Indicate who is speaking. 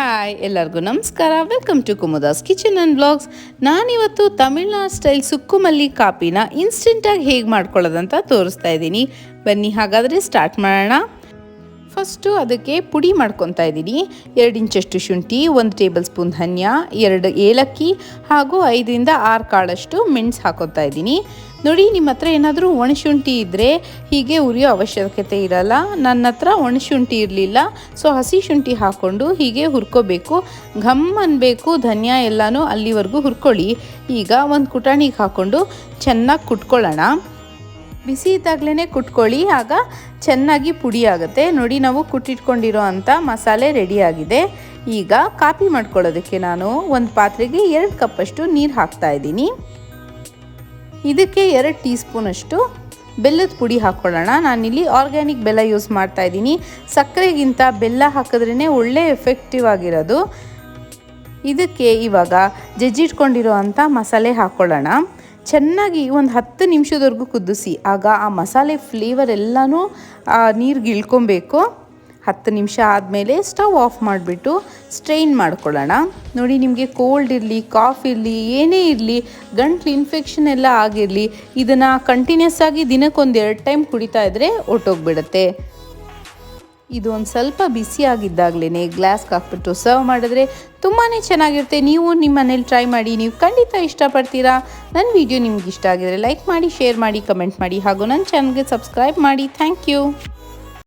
Speaker 1: Hi ಎಲ್ಲರಿಗೂ ನಮಸ್ಕಾರ. Welcome to Kumuda's kitchen and blogs. ನಾನಿವತ್ತು ತಮಿಳ್ನಾಡು ಸ್ಟೈಲ್ ಸುಕ್ಕು ಮಲ್ಲಿ ಕಾಪಿನ ಇನ್ಸ್ಟೆಂಟಾಗಿ ಹೇಗೆ ಮಾಡ್ಕೊಳ್ಳೋದಂತ ತೋರಿಸ್ತಾ ಇದ್ದೀನಿ. ಬನ್ನಿ ಹಾಗಾದರೆ ಸ್ಟಾರ್ಟ್ ಮಾಡೋಣ. ಫಸ್ಟು ಅದಕ್ಕೆ ಪುಡಿ ಮಾಡ್ಕೊತಾ ಇದ್ದೀನಿ. 2 ಇಂಚಷ್ಟು ಶುಂಠಿ, 1 ಟೇಬಲ್ ಸ್ಪೂನ್ ಧನಿಯಾ, 2 ಏಲಕ್ಕಿ ಹಾಗೂ 5ರಿಂದ 6 ಕಾಳಷ್ಟು ಮೆಣಸು ಹಾಕೋತಾ ಇದ್ದೀನಿ. ನೋಡಿ, ನಿಮ್ಮ ಹತ್ರ ಏನಾದರೂ ಒಣಶುಂಠಿ ಇದ್ದರೆ ಹೀಗೆ ಉರಿಯೋ ಅವಶ್ಯಕತೆ ಇರಲ್ಲ. ನನ್ನ ಹತ್ರ ಒಣಶುಂಠಿ ಇರಲಿಲ್ಲ, ಸೊ ಹಸಿ ಶುಂಠಿ ಹಾಕ್ಕೊಂಡು ಹೀಗೆ ಹುರ್ಕೋಬೇಕು. ಘಮ್ ಅನ್ನಬೇಕು, ಧನಿಯಾ ಎಲ್ಲನೂ ಅಲ್ಲಿವರೆಗೂ ಹುರ್ಕೊಳ್ಳಿ. ಈಗ ಒಂದು ಕುಟಾಣಿಗೆ ಹಾಕ್ಕೊಂಡು ಚೆನ್ನಾಗಿ ಕುಟ್ಕೊಳ್ಳೋಣ. ಬಿಸಿ ಇದ್ದಾಗಲೇ ಕುಟ್ಕೊಳ್ಳಿ, ಆಗ ಚೆನ್ನಾಗಿ ಪುಡಿ ಆಗುತ್ತೆ. ನೋಡಿ, ನಾವು ಕುಟ್ಟಿಟ್ಕೊಂಡಿರೋ ಅಂಥ ಮಸಾಲೆ ರೆಡಿಯಾಗಿದೆ. ಈಗ ಕಾಪಿ ಮಾಡ್ಕೊಳ್ಳೋದಕ್ಕೆ ನಾನು ಒಂದು ಪಾತ್ರೆಗೆ 2 ಕಪ್ಪಷ್ಟು ನೀರು ಹಾಕ್ತಾ ಇದ್ದೀನಿ. ಇದಕ್ಕೆ 2 ಟೀ ಸ್ಪೂನಷ್ಟು ಬೆಲ್ಲದ ಪುಡಿ ಹಾಕ್ಕೊಳ್ಳೋಣ. ನಾನಿಲ್ಲಿ ಆರ್ಗ್ಯಾನಿಕ್ ಬೆಲ್ಲ ಯೂಸ್ ಮಾಡ್ತಾ ಇದ್ದೀನಿ. ಸಕ್ಕರೆಗಿಂತ ಬೆಲ್ಲ ಹಾಕಿದ್ರೇ ಒಳ್ಳೆ ಎಫೆಕ್ಟಿವ್ ಆಗಿರೋದು. ಇದಕ್ಕೆ ಇವಾಗ ಜಜ್ಜಿಟ್ಕೊಂಡಿರೋ ಅಂಥ ಮಸಾಲೆ ಹಾಕ್ಕೊಳ್ಳೋಣ. ಚೆನ್ನಾಗಿ ಒಂದು 10 ನಿಮಿಷದವರೆಗೂ ಕುದಿಸಿ, ಆಗ ಆ ಮಸಾಲೆ ಫ್ಲೇವರ್ ಎಲ್ಲನೂ ನೀರಿಗೆ ಇಳ್ಕೊಬೇಕು. 10 ನಿಮಿಷ ಆದಮೇಲೆ ಸ್ಟವ್ ಆಫ್ ಮಾಡಿಬಿಟ್ಟು ಸ್ಟ್ರೈನ್ ಮಾಡ್ಕೊಳ್ಳೋಣ. ನೋಡಿ, ನಿಮಗೆ ಕೋಲ್ಡ್ ಇರಲಿ, ಕಾಫ್ ಇರಲಿ, ಏನೇ ಇರಲಿ, ಗಂಟ್ಲು ಇನ್ಫೆಕ್ಷನ್ ಎಲ್ಲ ಆಗಿರಲಿ, ಇದನ್ನು ಕಂಟಿನ್ಯೂಸ್ ಆಗಿ ದಿನಕ್ಕೊಂದು 2 ಟೈಮ್ ಕುಡಿತಾ ಇದ್ದರೆ ಹೊರ್ಟೋಗ್ಬಿಡುತ್ತೆ. ಇದು ಒಂದು ಸ್ವಲ್ಪ ಬಿಸಿಯಾಗಿದ್ದಾಗಲೇ ಗ್ಲಾಸ್ಗೆ ಹಾಕ್ಬಿಟ್ಟು ಸರ್ವ್ ಮಾಡಿದ್ರೆ ತುಂಬಾ ಚೆನ್ನಾಗಿರುತ್ತೆ. ನೀವು ನಿಮ್ಮ ಮನೇಲಿ ಟ್ರೈ ಮಾಡಿ, ನೀವು ಖಂಡಿತ ಇಷ್ಟಪಡ್ತೀರಾ. ನನ್ನ ವಿಡಿಯೋ ನಿಮ್ಗೆ ಇಷ್ಟ ಆಗಿದರೆ ಲೈಕ್ ಮಾಡಿ, ಶೇರ್ ಮಾಡಿ, ಕಮೆಂಟ್ ಮಾಡಿ ಹಾಗೂ ನನ್ನ ಚಾನಲ್ಗೆ ಸಬ್ಸ್ಕ್ರೈಬ್ ಮಾಡಿ. Thank you.